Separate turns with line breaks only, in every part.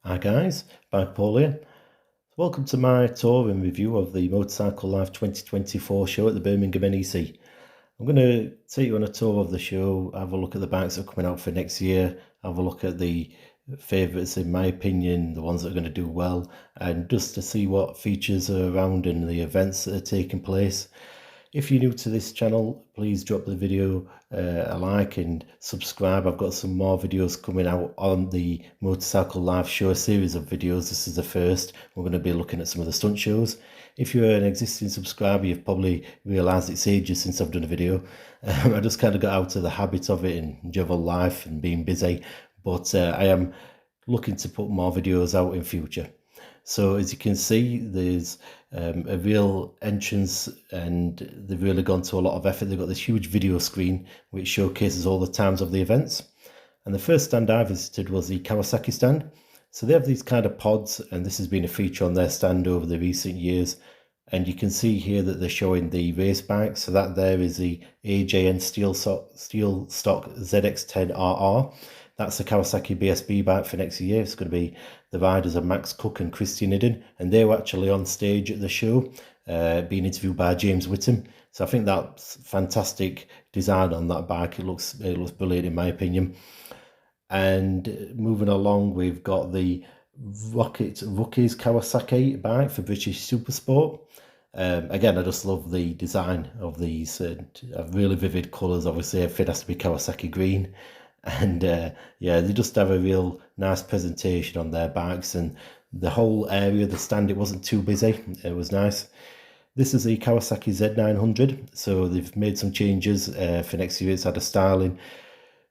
Hi guys, back Paul here. Welcome to my tour and review of the Motorcycle Live 2024 show at the Birmingham NEC. I'm going to take you on a tour of the show, have a look at the bikes that are coming out for next year, have a look at the favourites in my opinion, the ones that are going to do well, and just to see what features are around and the events that are taking place. If you're new to this channel, please drop the video a like and subscribe. I've got some more videos coming out on the Motorcycle Live show, a series of videos. This is the first. We're going to be looking at some of the stunt shows. If you're an existing subscriber, you've probably realised it's ages since I've done a video. I just kind of got out of the habit of it and general life and being busy, but I am looking to put more videos out in future. So as you can see, there's a real entrance and they've really gone to a lot of effort. They've got this huge video screen which showcases all the times of the events. And the first stand I visited was the Kawasaki stand. So they have these kind of pods, and this has been a feature on their stand over the recent years. And you can see here that they're showing the race bikes. So that there is the AJN Steel Stock ZX10RR. That's the Kawasaki BSB bike for next year. It's going to be the riders of Max Cook and Christian Idden, and they were actually on stage at the show, being interviewed by James Whittam. So I think that's fantastic design on that bike. It looks brilliant in my opinion. And moving along, we've got the Rookies Kawasaki bike for British Supersport. Again, I just love the design of these, really vivid colours. Obviously, everything has to be Kawasaki green. And yeah, they just have a real nice presentation on their bikes, and the whole area of the stand, it wasn't too busy. It was nice. This is the Kawasaki Z900, so they've made some changes for next year. It's had a styling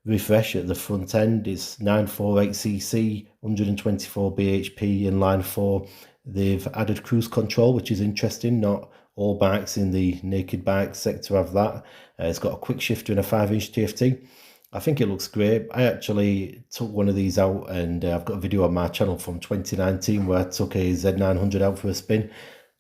refresh at the front end. It's 948cc, 124 bhp inline 4. They've added cruise control, which is interesting. Not all bikes in the naked bike sector have that. It's got a quick shifter and a 5-inch TFT. I think it looks great. I actually took one of these out, and I've got a video on my channel from 2019 where I took a Z900 out for a spin,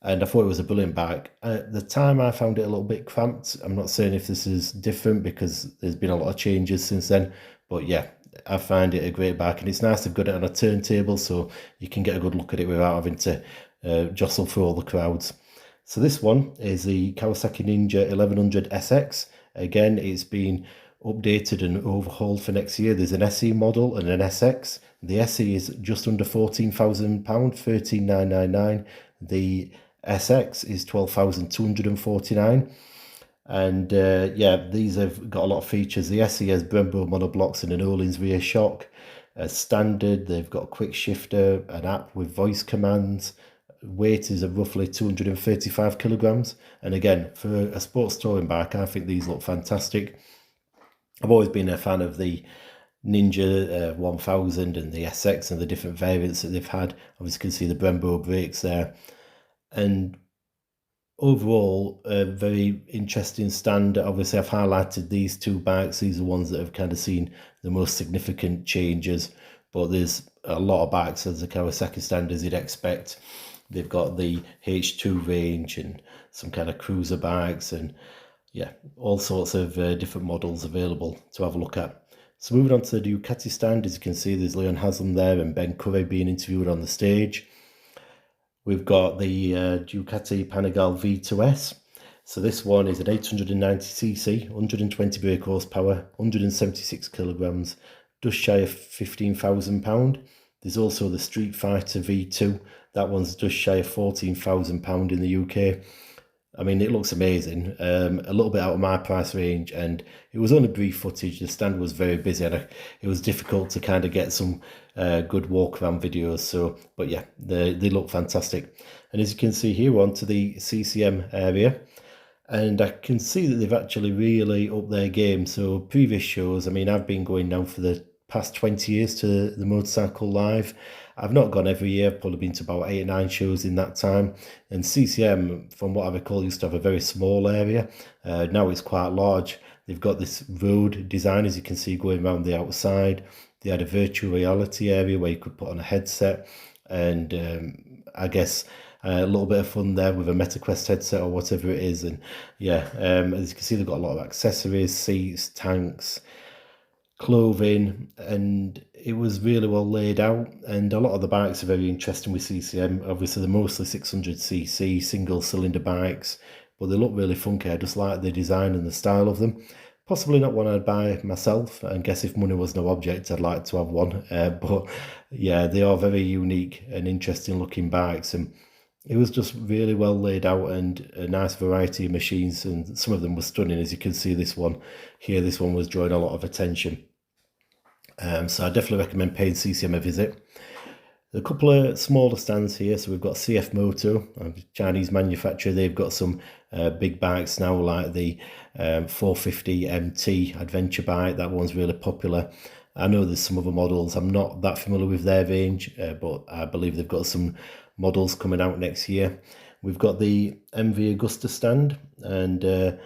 and I thought it was a brilliant bike. At the time, I found it a little bit cramped. I'm not saying if this is different because there's been a lot of changes since then, but yeah, I find it a great bike, and it's nice they've got it on a turntable so you can get a good look at it without having to jostle through all the crowds. So this one is the Kawasaki Ninja 1100 SX. Again, it's been updated and overhauled for next year. There's an SE model and an SX. The SE is just under £14,000, 13,999. The SX is 12,249. And yeah, these have got a lot of features. The SE has Brembo monoblocks and an Öhlins rear shock. As standard, they've got a quick shifter, an app with voice commands. Weight is roughly 235 kilograms. And again, for a sports touring bike, I think these look fantastic. I've always been a fan of the Ninja 1000 and the SX and the different variants that they've had. Obviously, you can see the Brembo brakes there. And overall, a very interesting stand. Obviously, I've highlighted these two bikes. These are ones that have kind of seen the most significant changes. But there's a lot of bikes as the Kawasaki stand, as you'd expect. They've got the H2 range and some kind of cruiser bikes, and yeah, all sorts of different models available to have a look at. So moving on to the Ducati stand, as you can see, there's Leon Haslam there and Ben Curry being interviewed on the stage. We've got the Ducati Panigale V2S. So this one is an 890cc, 120 brake horsepower, 176 kilograms, just shy of £15,000. There's also the Street Fighter V2. That one's just shy of £14,000 in the UK. I mean, it looks amazing. A little bit out of my price range, and it was only brief footage. The stand was very busy, and it was difficult to kind of get some good walk around videos. So, but yeah, they look fantastic. And as you can see here, we're onto the CCM area, and I can see that they've actually really upped their game. So previous shows, I mean, I've been going now for the past 20 years to the Motorcycle Live. I've not gone every year. I've probably been to about 8 or 9 shows in that time. And CCM, from what I recall, used to have a very small area. Now it's quite large. They've got this road design, as you can see, going around the outside. They had a virtual reality area where you could put on a headset, and I guess a little bit of fun there with a MetaQuest headset or whatever it is. And yeah, as you can see, they've got a lot of accessories, seats, tanks. clothing, and it was really well laid out. And a lot of the bikes are very interesting with CCM. Obviously, they're mostly 600cc single cylinder bikes, but they look really funky. I just like the design and the style of them. Possibly not one I'd buy myself. I guess if money was no object, I'd like to have one. But yeah, they are very unique and interesting looking bikes, and it was just really well laid out and a nice variety of machines, and some of them were stunning. As you can see, this one here, this one was drawing a lot of attention. So I definitely recommend paying CCM a visit. A couple of smaller stands here. So we've got CF Moto, a Chinese manufacturer. They've got some big bikes now, like the 450 MT adventure bike. That one's really popular. I know there's some other models. I'm not that familiar with their range, but I believe they've got some models coming out next year. We've got the MV Agusta stand, and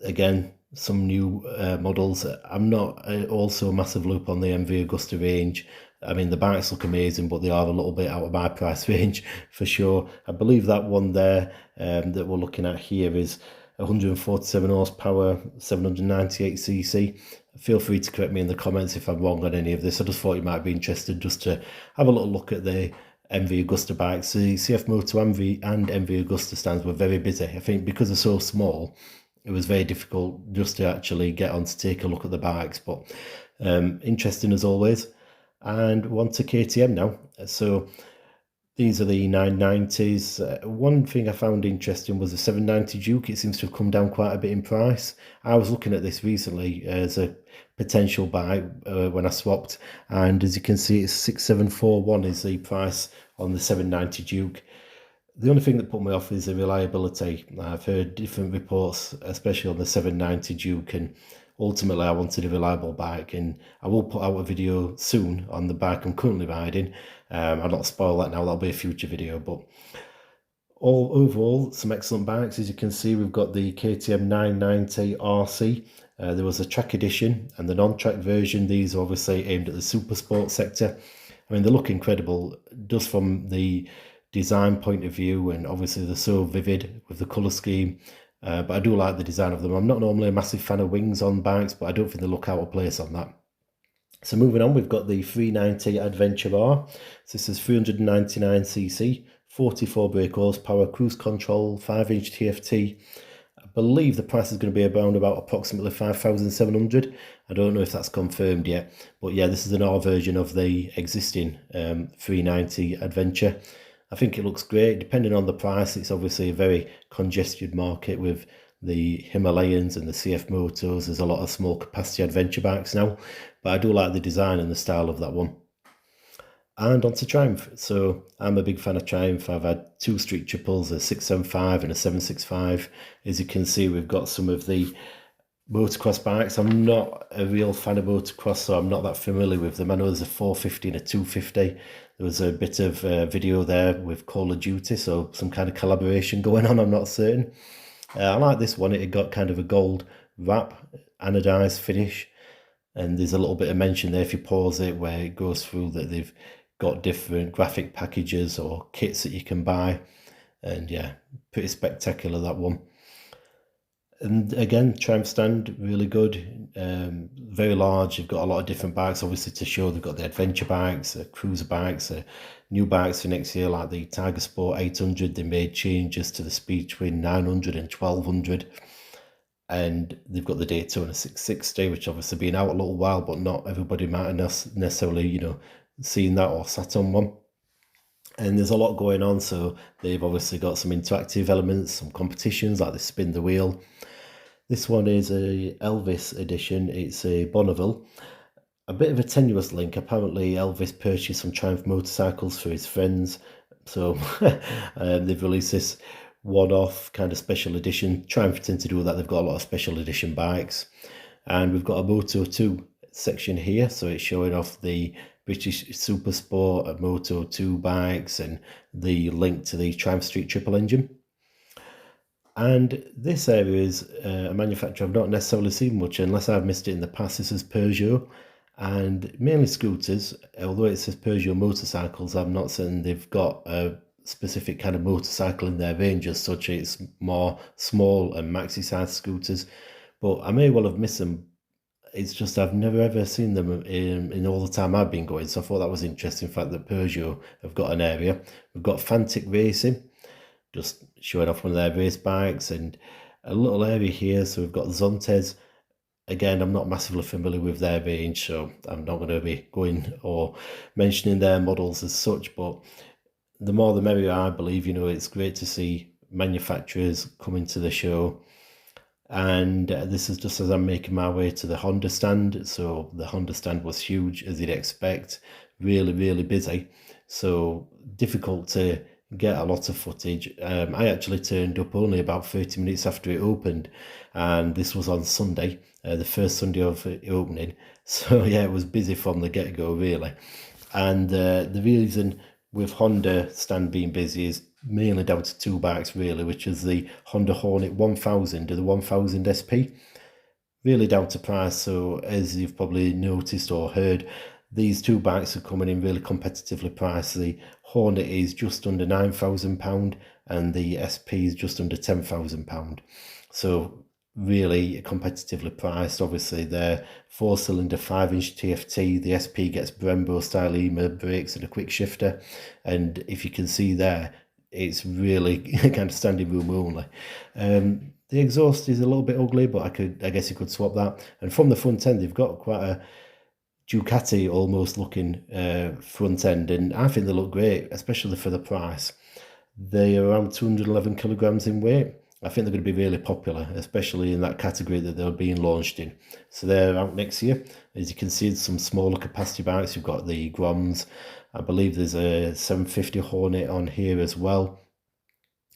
again, some new models. I'm not also a massive loop on the MV Agusta range. I mean, the bikes look amazing, but they are a little bit out of my price range for sure. I believe that one there that we're looking at here is 147 horsepower, 798cc. Feel free to correct me in the comments if I'm wrong on any of this. I just thought you might be interested just to have a little look at the MV Agusta bikes. The CF Moto MV and MV Agusta stands were very busy. I think because they're so small, it was very difficult just to actually get on to take a look at the bikes, but interesting as always. And on to KTM now. So these are the 990s. One thing I found interesting was the 790 Duke. It seems to have come down quite a bit in price. I was looking at this recently as a potential buy when I swapped, and as you can see, it's 6741 is the price on the 790 Duke. The only thing that put me off is the reliability. I've heard different reports, especially on the 790 Duke, and ultimately I wanted a reliable bike, and I will put out a video soon on the bike I'm currently riding. I'll not spoil that now, that'll be a future video, but overall, some excellent bikes. As you can see, we've got the KTM 990 RC. There was a track edition and the non-track version. These are obviously aimed at the super sport sector. I mean, they look incredible just from the design point of view, and obviously they're so vivid with the colour scheme. But I do like the design of them. I'm not normally a massive fan of wings on bikes, but I don't think they look out of place on that. So moving on, we've got the 390 Adventure R. So this is 399cc, 44 brake horsepower, cruise control, 5-inch TFT. I believe the price is going to be around about approximately 5,700. I don't know if that's confirmed yet, but yeah, this is an R version of the existing 390 Adventure. I think it looks great. Depending on the price, it's obviously a very congested market with the Himalayans and the CF Motos. There's a lot of small capacity adventure bikes now, but I do like the design and the style of that one. And onto Triumph. So I'm a big fan of Triumph. I've had two street triples, a 675 and a 765. As you can see, we've got some of the motocross bikes. I'm not a real fan of motocross, so I'm not that familiar with them. I know there's a 450 and a 250. There was a bit of video there with Call of Duty, so some kind of collaboration going on, I'm not certain. I like this one. It got kind of a gold wrap, anodized finish, and there's a little bit of mention there if you pause it where it goes through that they've got different graphic packages or kits that you can buy, and yeah, pretty spectacular, that one. And again, Triumph stand, really good, very large. You've got a lot of different bikes, obviously, to show. They've got the adventure bikes, cruiser bikes, new bikes for next year, like the Tiger Sport 800. They made changes to the speed between 900 and 1200. And they've got the Daytona 660, which obviously been out a little while, but not everybody might have necessarily, seen that or sat on one. And there's a lot going on, so they've obviously got some interactive elements, some competitions like the spin the wheel. This one is a Elvis edition. It's a Bonneville. A bit of a tenuous link. Apparently Elvis purchased some Triumph motorcycles for his friends, so they've released this one-off kind of special edition. Triumph tend to do that. They've got a lot of special edition bikes. And we've got a Moto 2 section here, so it's showing off the British Super Sport Moto 2 bikes and the link to the Triumph Street Triple engine. And this area is a manufacturer I've not necessarily seen much, unless I've missed it in the past. This is Peugeot, and mainly scooters. Although it says Peugeot motorcycles, I'm not certain they've got a specific kind of motorcycle in their range as such. It's more small and maxi-sized scooters, but I may well have missed them. it's just I've never ever seen them in all the time I've been going, so I thought that was interesting. The fact that Peugeot have got an area. We've got Fantic Racing, just showing off one of their race bikes, and a little area here. So we've got Zontes. Again, I'm not massively familiar with their range, so I'm not going to be going or mentioning their models as such, but the more the merrier, I believe. It's great to see manufacturers coming to the show. And this is just as I'm making my way to the Honda stand. So the Honda stand was huge, as you'd expect, really, really busy. So difficult to get a lot of footage. I actually turned up only about 30 minutes after it opened, and this was on Sunday, the first Sunday of it opening. So yeah, it was busy from the get-go, really. And the reason with Honda stand being busy is mainly down to two bikes, really, which is the Honda Hornet 1000 and the 1000 SP. Really down to price. So as you've probably noticed or heard, these two bikes are coming in really competitively priced. The Hornet is just under £9,000 and the SP is just under £10,000. So really competitively priced. Obviously, they're 4-cylinder 5-inch TFT. The SP gets Brembo style EMA brakes and a quick shifter. And if you can see there, it's really kind of standing room only. The exhaust is a little bit ugly, but I guess you could swap that. And from the front end, they've got quite a Ducati almost looking front end, and I think they look great, especially for the price. They are around 211 kilograms in weight. I think they're going to be really popular, especially in that category that they're being launched in. So they're out next year. As you can see, some smaller capacity bikes. You've got the Groms. I believe there's a 750 Hornet on here as well.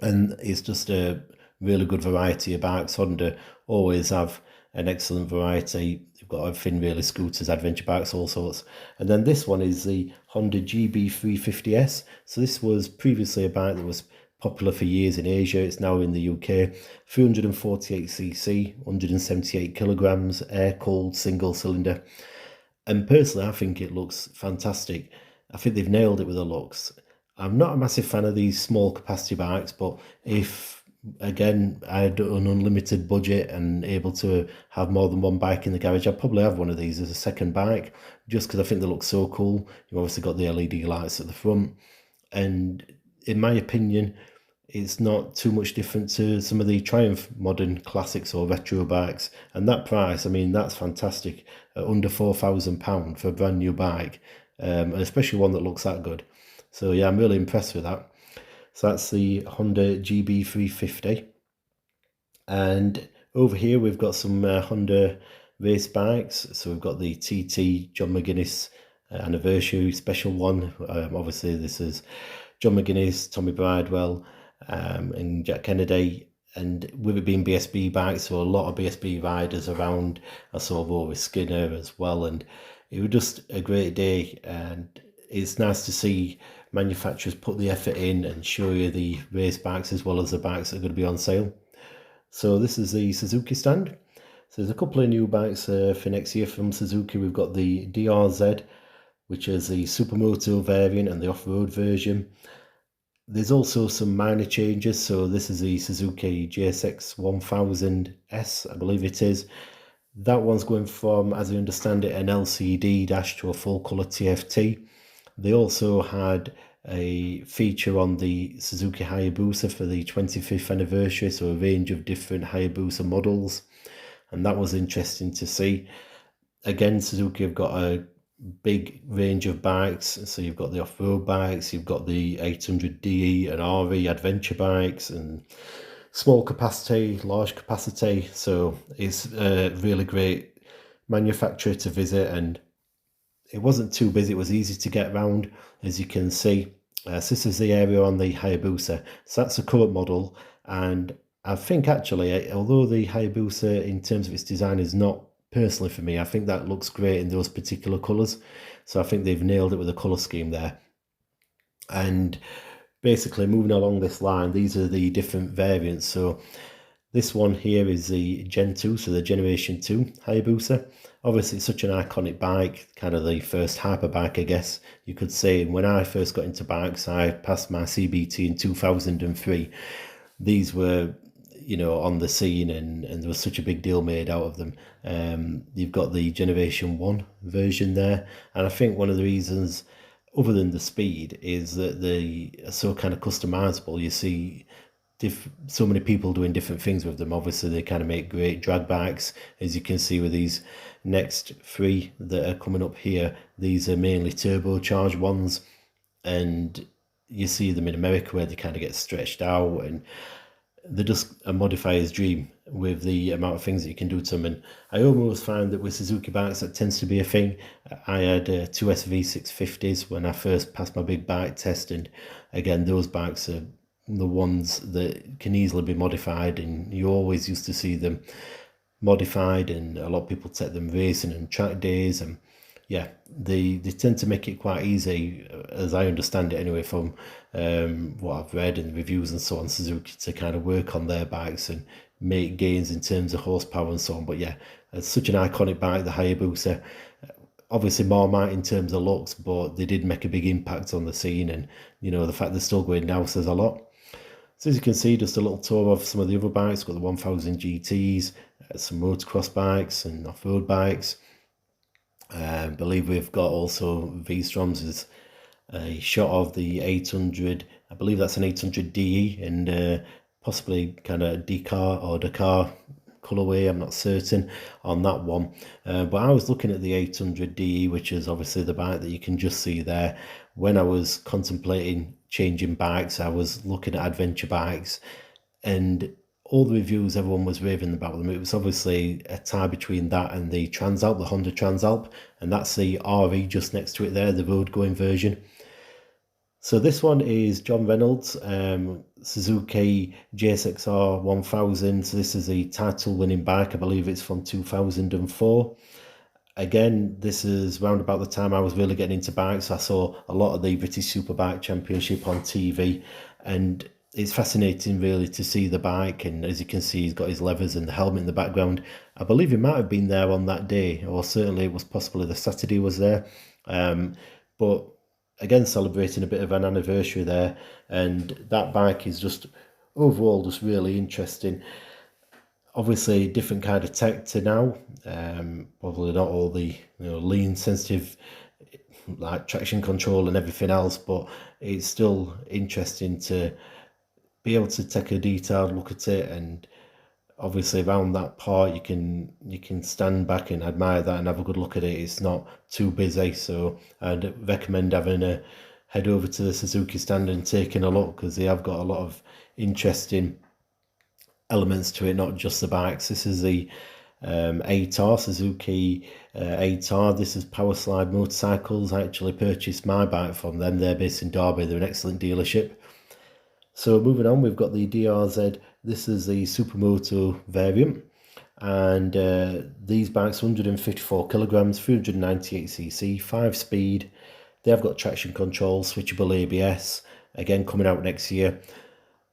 And it's just a really good variety of bikes. Honda always have an excellent variety. They've got everything really, scooters, adventure bikes, all sorts. And then this one is the Honda GB350S. So this was previously a bike that was popular for years in Asia. It's now in the UK. 348cc, 178 kilograms, air-cooled, single-cylinder. And personally, I think it looks fantastic. I think they've nailed it with the looks. I'm not a massive fan of these small capacity bikes, but if, again, I had an unlimited budget and able to have more than one bike in the garage, I'd probably have one of these as a second bike, just because I think they look so cool. You've obviously got the LED lights at the front, and in my opinion, it's not too much different to some of the Triumph modern classics or retro bikes. And that price, I mean, that's fantastic. At under £4,000 for a brand new bike, and especially one that looks that good. So yeah, I'm really impressed with that. So that's the Honda GB350. And over here we've got some Honda race bikes. So we've got the TT John McGuinness anniversary special one. Obviously this is John McGuinness, Tommy Bridewell, and Jack Kennedy. And with it being BSB bikes, so a lot of BSB riders around. I saw Rory Skinner as well, and it was just a great day. And it's nice to see manufacturers put the effort in and show you the race bikes as well as the bikes that are going to be on sale. So this is the Suzuki stand. So there's a couple of new bikes for next year from Suzuki. We've got the DRZ, which is the Supermoto variant and the off-road version. There's also some minor changes. So this is the Suzuki JSX 1000S, I believe it is. That one's going from, as I understand it, an LCD dash to a full colour TFT. They also had a feature on the Suzuki Hayabusa for the 25th anniversary, so a range of different Hayabusa models, and that was interesting to see. Again, Suzuki have got a big range of bikes, so you've got the off-road bikes, you've got the 800DE and RE adventure bikes, and small capacity, large capacity. So it's a really great manufacturer to visit, and it wasn't too busy. It was easy to get around, as you can see. So this is the area on the Hayabusa. So that's the current model, and I think actually, although the Hayabusa in terms of its design is not personally for me, I think that looks great in those particular colours. So I think they've nailed it with the colour scheme there. And basically moving along this line, these are the different variants. So this one here is the Gen 2, so the Generation 2 Hayabusa. Obviously, it's such an iconic bike, kind of the first hyper bike, I guess you could say. When I first got into bikes, I passed my CBT in 2003. These were, on the scene, and there was such a big deal made out of them. You've got the Generation 1 version there, and I think one of the reasons, other than the speed, is that they are so kind of customizable. You see so many people doing different things with them. Obviously, they kind of make great drag bikes, as you can see with these next three that are coming up here. These are mainly turbocharged ones, and you see them in America where they kind of get stretched out, and they're just a modifier's dream with the amount of things that you can do to them. And I almost find that with Suzuki bikes that tends to be a thing. I had two SV650s when I first passed my big bike test, and again, those bikes are the ones that can easily be modified, and you always used to see them modified, and a lot of people take them racing and track days, and yeah, they tend to make it quite easy, as I understand it anyway, from what I've read and reviews and so on, Suzuki to kind of work on their bikes and make gains in terms of horsepower and so on. But yeah, it's such an iconic bike, the Hayabusa. Obviously Marmite in terms of looks, but they did make a big impact on the scene, and the fact they're still going now says a lot. So as you can see, just a little tour of some of the other bikes. Got the 1000 GTs, some motocross bikes and off-road bikes. I believe we've got also V-Stroms is a shot of the 800. I believe that's an 800 DE, and possibly kind of Dakar or Dakar colorway. I'm not certain on that one, but I was looking at the 800 DE, which is obviously the bike that you can just see there. When I was contemplating changing bikes, I was looking at adventure bikes, and all the reviews, everyone was raving about them. It was obviously a tie between that and the Transalp, the Honda Transalp, and that's the RE just next to it there, the road-going version. So this one is John Reynolds, Suzuki JSX-R 1000. So this is a title-winning bike. I believe it's from 2004. Again, this is round about the time I was really getting into bikes. I saw a lot of the British Superbike Championship on TV, and it's fascinating really to see the bike. And as you can see, he's got his levers and the helmet in the background. I believe he might have been there on that day, or certainly it was possibly the Saturday was there. But again, celebrating a bit of an anniversary there, and that bike is just overall just really interesting. Obviously, different kind of tech to now. Probably not all the lean sensitive like traction control and everything else, but it's still interesting to be able to take a detailed look at it. And obviously around that part you can stand back and admire that and have a good look at it. It's not too busy, so I'd recommend having a head over to the Suzuki stand and taking a look, because they have got a lot of interesting elements to it, not just the bikes. This is the ATAR, Suzuki ATAR. This is Powerslide Motorcycles. I actually purchased my bike from them. They're based in Derby. They're an excellent dealership. So moving on, we've got the DRZ. This is the Supermoto variant, and these bikes 154 kilograms, 398cc, 5-speed. They have got traction control, switchable ABS, again coming out next year.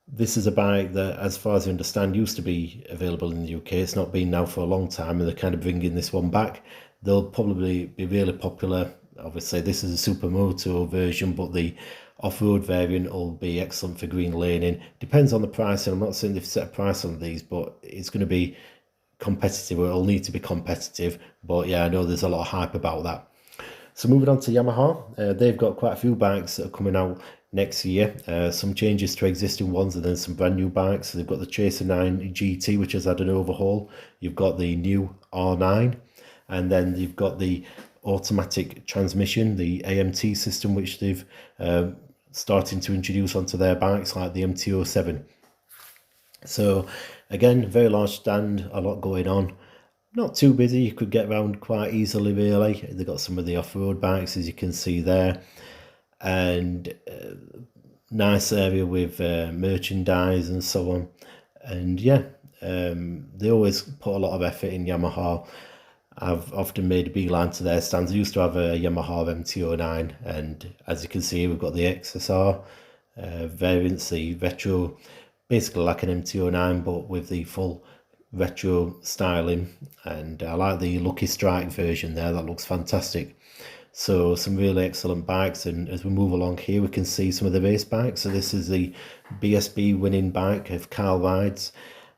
This is a bike that, as far as I understand, used to be available in the UK. It's not been now for a long time, and they're kind of bringing this one back. They'll probably be really popular. Obviously, this is a Supermoto version, but the off-road variant will be excellent for green laning. Depends on the price, and I'm not saying they've set a price on these, but it's going to be competitive, or it'll need to be competitive. But yeah, I know there's a lot of hype about that. So moving on to Yamaha, they've got quite a few bikes that are coming out next year. Some changes to existing ones, and then some brand new bikes. So they've got the Chaser 9 GT, which has had an overhaul. You've got the new R9, and then you've got the automatic transmission, the AMT system, which they've starting to introduce onto their bikes, like the MT-07. So again, very large stand, a lot going on. Not too busy, you could get around quite easily really. They've got some of the off-road bikes, as you can see there, and nice area with merchandise and so on. And yeah, they always put a lot of effort in, Yamaha. I've often made a beeline to their stands. I used to have a Yamaha MT-09, and as you can see, we've got the XSR variants, the retro, basically like an MT-09, but with the full retro styling. And I like the Lucky Strike version there, that looks fantastic. So some really excellent bikes, and as we move along here, we can see some of the race bikes. So this is the BSB winning bike of Kyle Rides.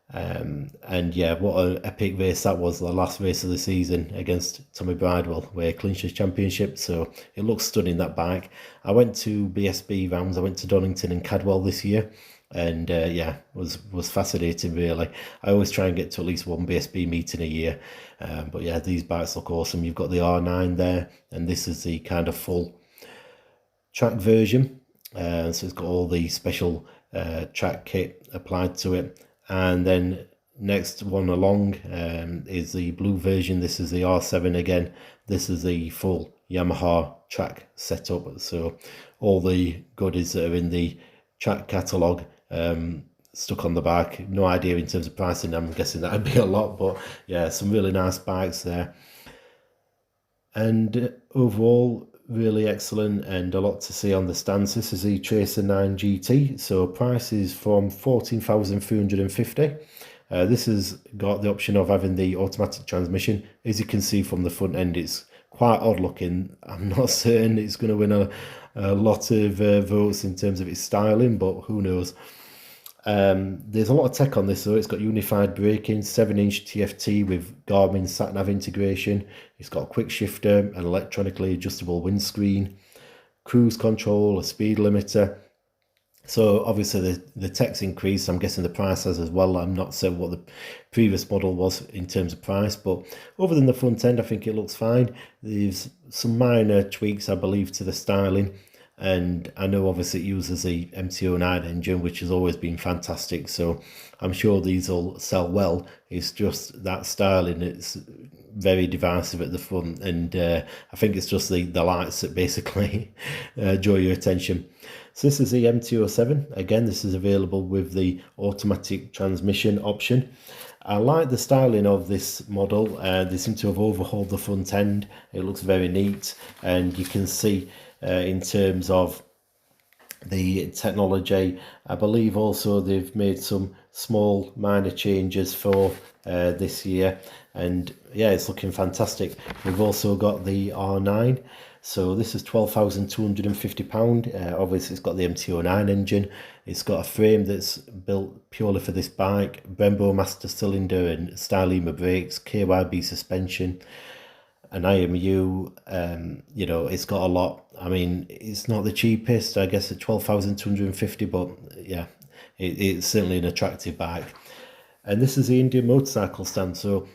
And yeah, what an epic race that was, the last race of the season against Tommy Bridewell, where he clinched his championship. So it looks stunning, that bike. I went to BSB rounds, I went to Donington and Cadwell this year, and yeah, was fascinating, really. I always try and get to at least one BSB meeting a year. But yeah, these bikes look awesome. You've got the R9 there, and this is the kind of full track version. So it's got all the special track kit applied to it. And then next one along is the blue version. This is the R7 again. This is the full Yamaha track setup. So all the goodies that are in the track catalogue stuck on the back. No idea in terms of pricing. I'm guessing that'd be a lot, but yeah, some really nice bikes there. And overall, really excellent and a lot to see on the stands. This is the Tracer 9 GT, so price is from 14,350. This has got the option of having the automatic transmission. As you can see from the front end, it's quite odd looking. I'm not certain it's going to win a lot of votes in terms of its styling, but who knows. There's a lot of tech on this, though. It's got unified braking, 7-inch TFT with Garmin sat-nav integration. It's got a quick shifter, an electronically adjustable windscreen, cruise control, a speed limiter. So obviously the tech's increased. I'm guessing the price has as well. I'm not certain what the previous model was in terms of price, but other than the front end, I think it looks fine. There's some minor tweaks, I believe, to the styling. And I know obviously it uses the MT-09 engine, which has always been fantastic. So I'm sure these will sell well. It's just that styling, it's very divisive at the front. And I think it's just the lights that basically draw your attention. So this is the MT-07. Again, this is available with the automatic transmission option. I like the styling of this model. They seem to have overhauled the front end. It looks very neat, and you can see in terms of the technology, I believe also they've made some small minor changes for this year, and yeah, it's looking fantastic. We've also got the R9. So this is £12,250. Obviously, it's got the MT-09 engine. It's got a frame that's built purely for this bike, Brembo master cylinder and Stylema brakes, KYB suspension, an IMU. You know, it's got a lot. I mean, it's not the cheapest, I guess, at 12,250, but yeah, it's certainly an attractive bike. And this is the Indian motorcycle stand. So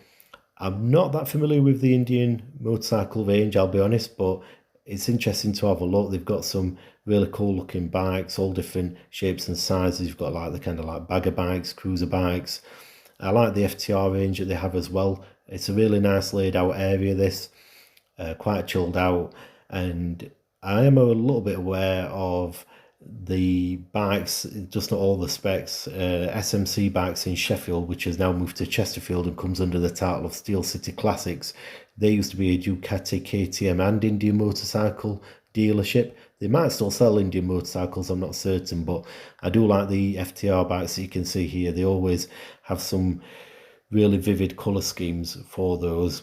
I'm not that familiar with the Indian motorcycle range, I'll be honest, but it's interesting to have a look. They've got some really cool looking bikes, all different shapes and sizes. You've got like the kind of like bagger bikes, cruiser bikes. I like the FTR range that they have as well. It's a really nice laid out area, this, quite chilled out. And I am a little bit aware of the bikes, just not all the specs. SMC Bikes in Sheffield, which has now moved to Chesterfield and comes under the title of Steel City Classics. They used to be a Ducati, KTM and Indian motorcycle dealership. They might still sell Indian motorcycles, I'm not certain, but I do like the FTR bikes that you can see here. They always have some really vivid colour schemes for those.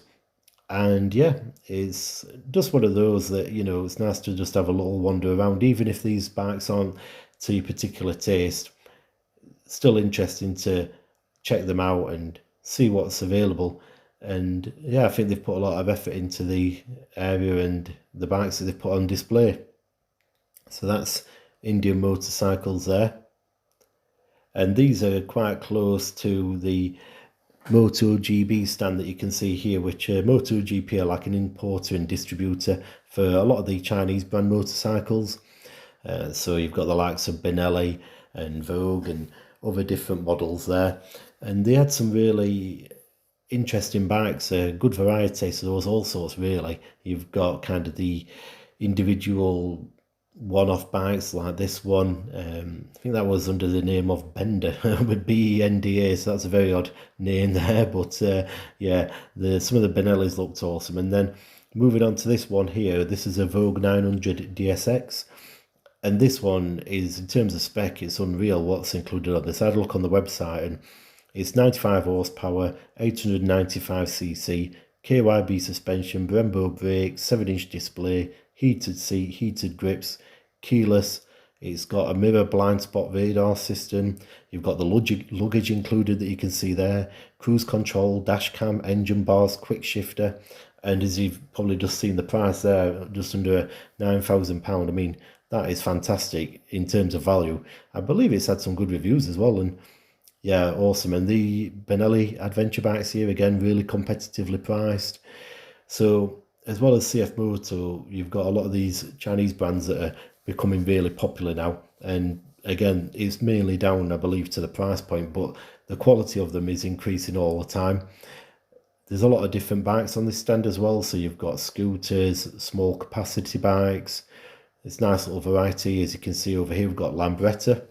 And yeah, it's just one of those that, you know, it's nice to just have a little wander around, even if these bikes aren't to your particular taste. Still interesting to check them out and see what's available. And yeah, I think they've put a lot of effort into the area and the bikes that they've put on display. So that's Indian motorcycles there. And these are quite close to the MotoGP stand that you can see here, which MotoGP are like an importer and distributor for a lot of the Chinese brand motorcycles. So you've got the likes of Benelli and Vogue and other different models there. And they had some really interesting bikes, a good variety, so there was all sorts really. You've got kind of the individual one-off bikes like this one. I think that was under the name of Bender with BENDA, so that's a very odd name there, but yeah, some of the Benellis looked awesome. And then moving on to this one here, this is a Vogue 900 DSX. And this one is, in terms of spec, it's unreal what's included on this. I had a look on the website and it's 95 horsepower, 895cc, KYB suspension, Brembo brakes, 7-inch display, heated seat, heated grips, keyless, It's got a mirror blind spot radar system. You've got the luggage included that you can see there, cruise control, dash cam, engine bars, quick shifter. And as you've probably just seen the price there, just under £9,000. I mean, that is fantastic in terms of value. I believe it's had some good reviews as well. And yeah, awesome. And the Benelli adventure bikes here, again, really competitively priced. So as well as CF Moto, you've got a lot of these Chinese brands that are becoming really popular now. And again, it's mainly down, I believe, to the price point, but the quality of them is increasing all the time. There's a lot of different bikes on this stand as well. So you've got scooters, small capacity bikes. It's nice little variety. As you can see over here, we've got Lambretta.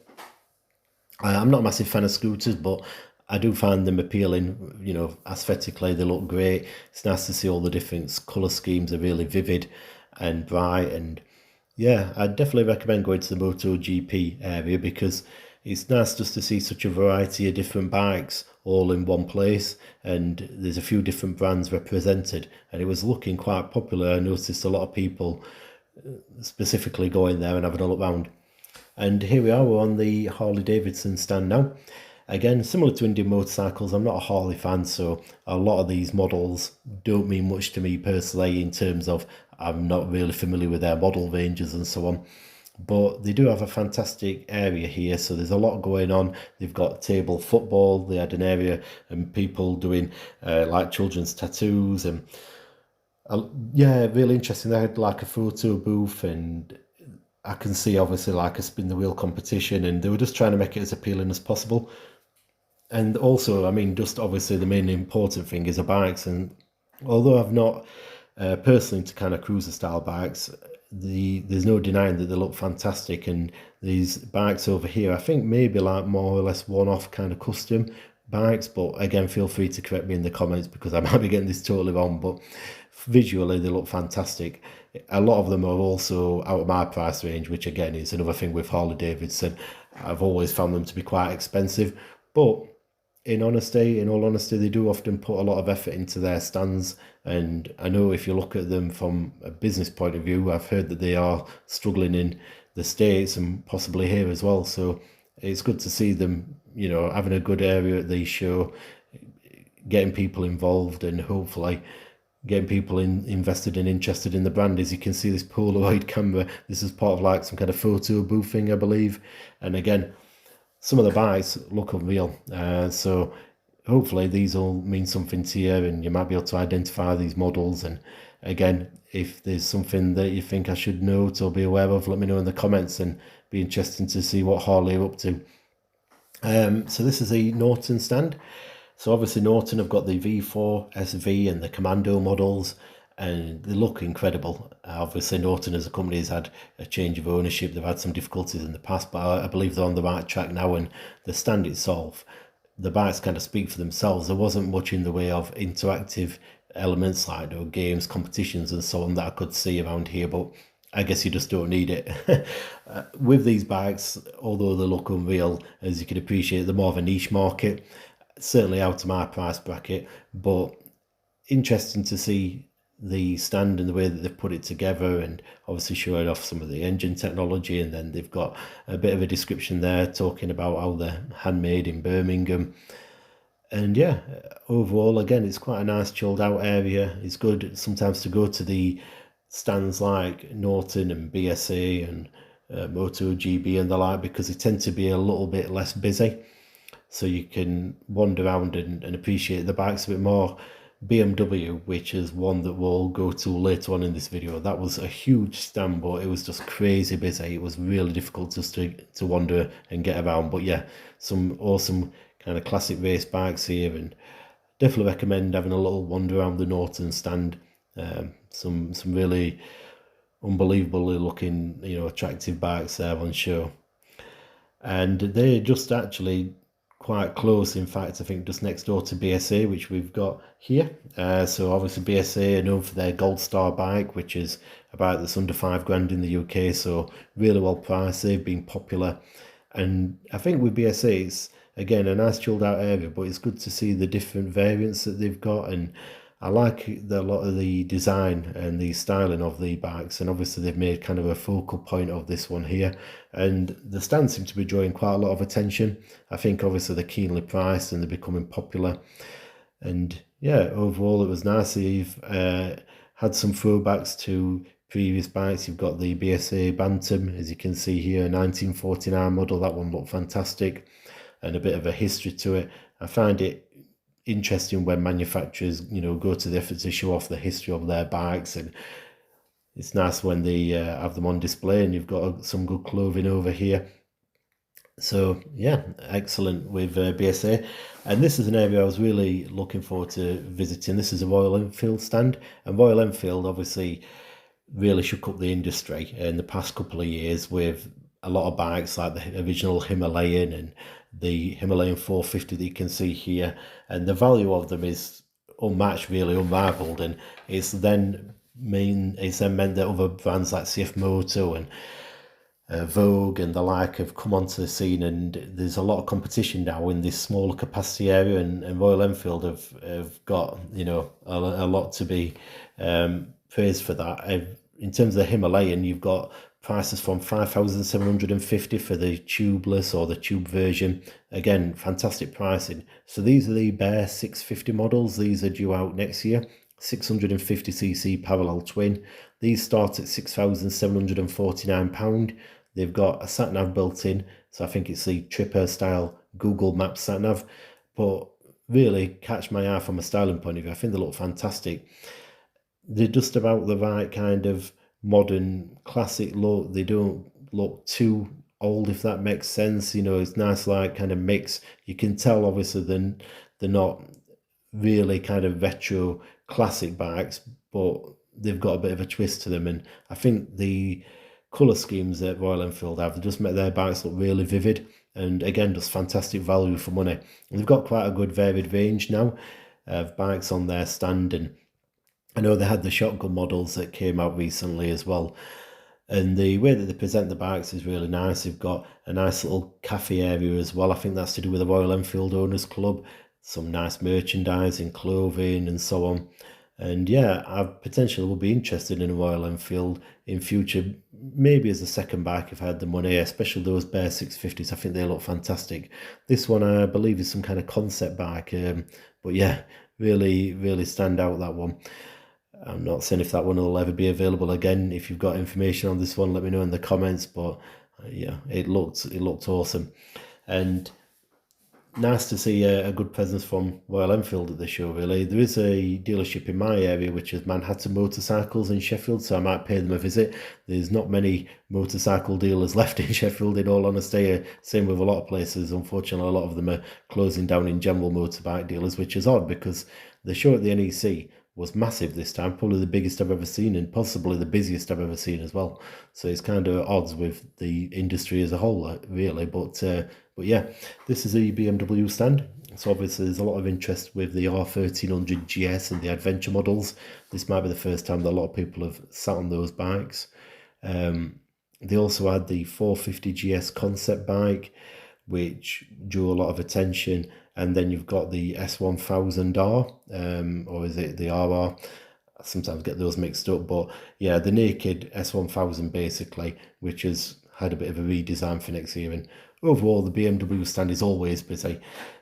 I'm not a massive fan of scooters, but I do find them appealing. You know, aesthetically, they look great. It's nice to see all the different colour schemes are really vivid and bright. And yeah, I'd definitely recommend going to the MotoGP area because it's nice just to see such a variety of different bikes all in one place. And there's a few different brands represented. And it was looking quite popular. I noticed a lot of people specifically going there and having a look around. And here we are, we're on the Harley Davidson stand now. Again, similar to Indian Motorcycles, I'm not a Harley fan, so a lot of these models don't mean much to me personally in terms of I'm not really familiar with their model ranges and so on. But they do have a fantastic area here, so there's a lot going on. They've got table football, they had an area and people doing like children's tattoos and yeah, really interesting. They had like a photo booth and I can see obviously like a spin the wheel competition and they were just trying to make it as appealing as possible. And also, I mean, just obviously the main important thing is the bikes. And although I've not personally into kind of cruiser style bikes, there's no denying that they look fantastic. And these bikes over here, I think maybe like more or less one-off kind of custom bikes. But again, feel free to correct me in the comments because I might be getting this totally wrong. But visually, they look fantastic. A lot of them are also out of my price range, which again is another thing with Harley Davidson. I've always found them to be quite expensive, but in all honesty, they do often put a lot of effort into their stands. And I know if you look at them from a business point of view, I've heard that they are struggling in the States and possibly here as well. So it's good to see them, you know, having a good area at the show, getting people involved and hopefully getting people invested and interested in the brand. As you can see, this Polaroid camera, this is part of like some kind of photo booth thing, I believe. And again, some of the bikes look unreal. So hopefully these will mean something to you and you might be able to identify these models. And again, if there's something that you think I should note or be aware of, let me know in the comments and be interesting to see what Harley are up to. So this is a Norton stand. So obviously Norton have got the V4, SV and the Commando models and they look incredible. Obviously Norton as a company has had a change of ownership. They've had some difficulties in the past, but I believe they're on the right track now. And the stand itself, the bikes kind of speak for themselves. There wasn't much in the way of interactive elements like games, competitions and so on that I could see around here, but I guess you just don't need it. With these bikes, although they look unreal, as you can appreciate, they're more of a niche market. Certainly out of my price bracket, but interesting to see the stand and the way that they've put it together and obviously showing off some of the engine technology. And then they've got a bit of a description there talking about how they're handmade in Birmingham. And yeah, overall, again, it's quite a nice chilled out area. It's good sometimes to go to the stands like Norton and BSA and MotoGP and the like because they tend to be a little bit less busy. So you can wander around and appreciate the bikes a bit more. BMW, which is one that we'll go to later on in this video, that was a huge stand, but it was just crazy busy. It was really difficult just to wander and get around. But yeah, some awesome kind of classic race bikes here, and definitely recommend having a little wander around the Norton stand. Some really unbelievably looking, attractive bikes there on show. And they're just actually quite close, in fact, I think just next door to BSA, which we've got here. So obviously BSA are known for their Gold Star bike, which is about that's under £5,000 in the UK, so really well priced. They've been popular. And I think with BSA, it's, again, a nice chilled out area, but it's good to see the different variants that they've got. And I like a lot of the design and the styling of the bikes, and obviously they've made kind of a focal point of this one here. And the stands seem to be drawing quite a lot of attention. I think obviously they're keenly priced and they're becoming popular. And yeah, overall it was nice. You've had some throwbacks to previous bikes. You've got the BSA Bantam, as you can see here, 1949 model. That one looked fantastic, and a bit of a history to it. I find it interesting when manufacturers, go to the effort to show off the history of their bikes, and it's nice when they have them on display. And you've got some good clothing over here. So yeah, excellent with BSA. And this is an area I was really looking forward to visiting. This is a Royal Enfield stand, and Royal Enfield obviously really shook up the industry in the past couple of years with a lot of bikes like the original Himalayan and the Himalayan 450 that you can see here. And the value of them is unmatched, really unrivaled. And it's then meant that other brands like CF Moto and Vogue and the like have come onto the scene, and there's a lot of competition now in this smaller capacity area, and Royal Enfield have got a lot to be praised for that. In terms of the Himalayan, you've got prices from 5,750 for the tubeless or the tube version. Again, fantastic pricing. So these are the bare 650 models. These are due out next year. 650cc parallel twin. These start at £6,749. They've got a sat-nav built in, so I think it's the Tripper style Google Maps sat-nav, but really catch my eye from a styling point of view. I think they look fantastic. They're just about the right kind of modern classic look. They don't look too old, if that makes sense. It's nice, like kind of mix. You can tell obviously they're not really kind of retro classic bikes, but they've got a bit of a twist to them. And I think the colour schemes that Royal Enfield have just make their bikes look really vivid, and again just fantastic value for money. And they've got quite a good varied range now of bikes on their stand, and I know they had the shotgun models that came out recently as well. And the way that they present the bikes is really nice. They've got a nice little cafe area as well. I think that's to do with the Royal Enfield Owners Club. Some nice merchandising, clothing and so on. And yeah, I potentially will be interested in a Royal Enfield in future, maybe as a second bike if I had the money, especially those bare 650s. I think they look fantastic. This one I believe is some kind of concept bike, but yeah, really, really stand out, that one. I'm not saying if that one will ever be available again. If you've got information on this one, let me know in the comments. But yeah, it looked awesome, and nice to see a good presence from Royal Enfield at the show, really. There is a dealership in my area, which is Manhattan Motorcycles in Sheffield, so I might pay them a visit. There's not many motorcycle dealers left in Sheffield, in all honesty. Same with a lot of places. Unfortunately, a lot of them are closing down in general motorbike dealers, which is odd because the show at the NEC was massive this time, probably the biggest I've ever seen, and possibly the busiest I've ever seen as well. So it's kind of odds with the industry as a whole, really. But yeah, this is a BMW stand. So obviously there's a lot of interest with the R1300 GS and the adventure models. This might be the first time that a lot of people have sat on those bikes. They also had the 450 GS concept bike, which drew a lot of attention. And then you've got the S1000R, or is it the RR? I sometimes get those mixed up, but yeah, the naked S1000 basically, which has had a bit of a redesign for next year. And overall, the BMW stand is always busy.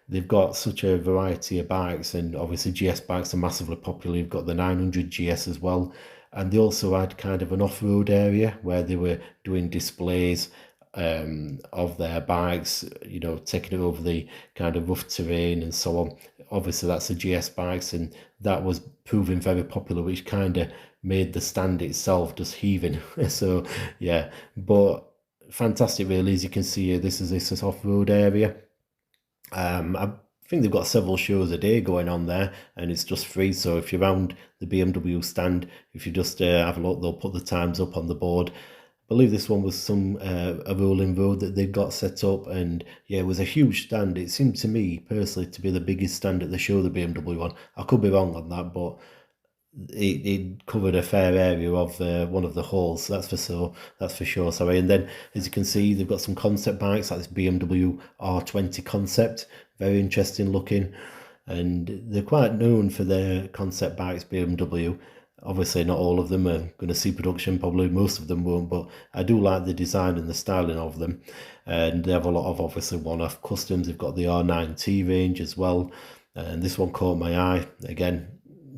They've got such a variety of bikes, and obviously GS bikes are massively popular. You've got the 900 GS as well. And they also had kind of an off-road area where they were doing displays of their bikes, taking it over the kind of rough terrain and so on. Obviously, that's the GS bikes, and that was proving very popular, which kind of made the stand itself just heaving. So, yeah, but fantastic, really. As you can see here, this is off-road area. I think they've got several shows a day going on there, and it's just free. So if you're around the BMW stand, if you just have a look, they'll put the times up on the board. I believe this one was a rolling road that they got set up, and yeah, it was a huge stand. It seemed to me personally to be the biggest stand at the show, the BMW one. I could be wrong on that, but it covered a fair area of one of the halls. That's for sure. Sorry. And then, as you can see, they've got some concept bikes like this BMW R20 concept, very interesting looking. and they're quite known for their concept bikes, BMW. Obviously, not all of them are going to see production, probably most of them won't, but I do like the design and the styling of them. And they have a lot of obviously one-off customs. They've got the R9T range as well, and this one caught my eye. Again,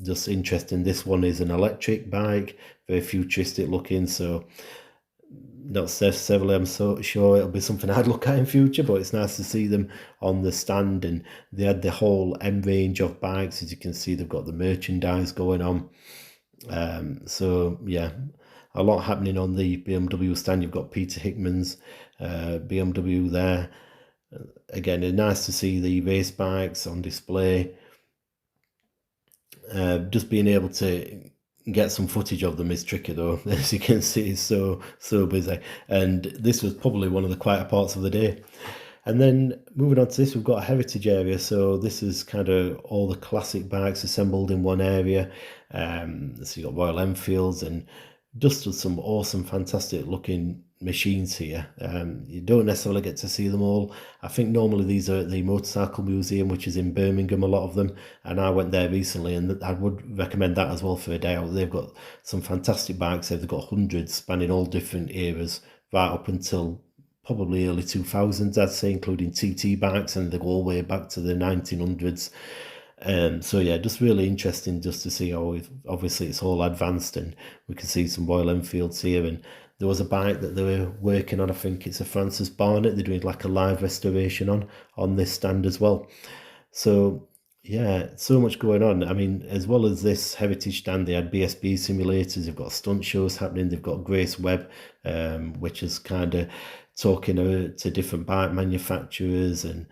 just interesting. This one is an electric bike, very futuristic looking, so not necessarily I'm so sure it'll be something I'd look at in future, but it's nice to see them on the stand. And they had the whole M range of bikes. As you can see, they've got the merchandise going on. So yeah, a lot happening on the BMW stand. You've got Peter Hickman's BMW there. Again, it's nice to see the race bikes on display. Just being able to get some footage of them is tricky though. As you can see, it's so busy, and this was probably one of the quieter parts of the day. And then moving on to this, we've got a heritage area. So this is kind of all the classic bikes assembled in one area. So you've got Royal Enfields and just some awesome, fantastic looking machines here. You don't necessarily get to see them all. I think normally these are at the Motorcycle Museum, which is in Birmingham, a lot of them. And I went there recently, and I would recommend that as well for a day out. They've got some fantastic bikes there. They've got hundreds spanning all different eras, right up until probably early 2000s, I'd say, including TT bikes, and they go all the way back to the 1900s. So yeah, just really interesting just to see how obviously it's all advanced, and we can see some Royal Enfields here. And there was a bike that they were working on, I think it's a Francis Barnett, they're doing like a live restoration on this stand as well. So yeah, so much going on. I mean, as well as this heritage stand, they had BSB simulators, they've got stunt shows happening, they've got Grace Webb, which is kind of talking to different bike manufacturers, and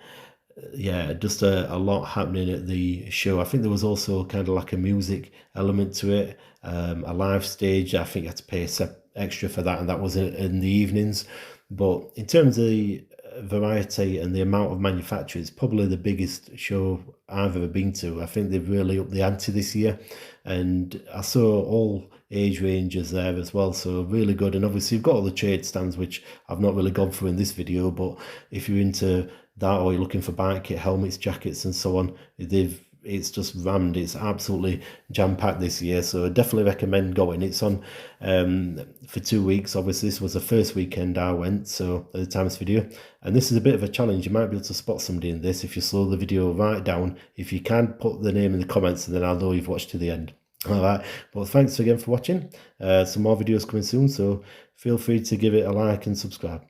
yeah, just a lot happening at the show. I think there was also kind of like a music element to it, a live stage. I think you had to pay extra for that, and that was in the evenings. But in terms of the variety and the amount of manufacturers, probably the biggest show I've ever been to. I think they've really upped the ante this year, and I saw all age ranges there as well, so really good. And obviously you've got all the trade stands, which I've not really gone through in this video, but if you're into that, or you're looking for bike kit, helmets, jackets and so on, it's just rammed. It's absolutely jam-packed this year, so I definitely recommend going. It's on for 2 weeks. Obviously this was the first weekend I went, so at the time of this video, and this is a bit of a challenge. You might be able to spot somebody in this if you slow the video right down. If you can, put the name in the comments, and then I'll know you've watched to the end. All right, well, thanks again for watching. Some more videos coming soon, so feel free to give it a like and subscribe.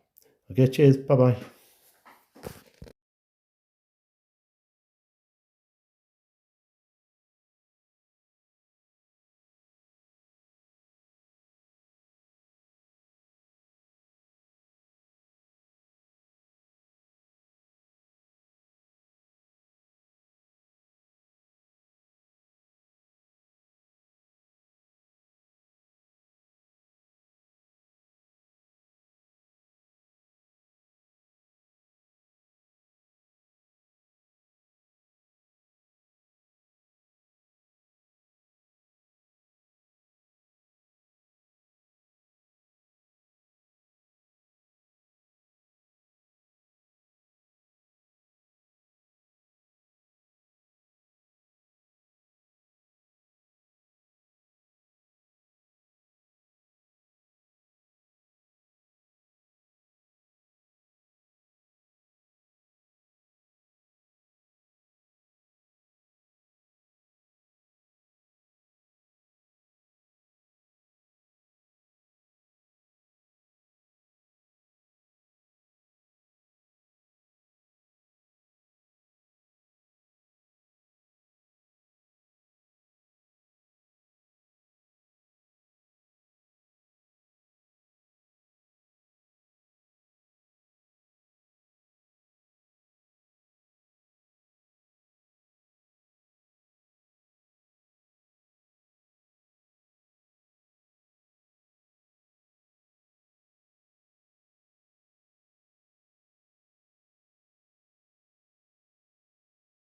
Okay, cheers, bye bye.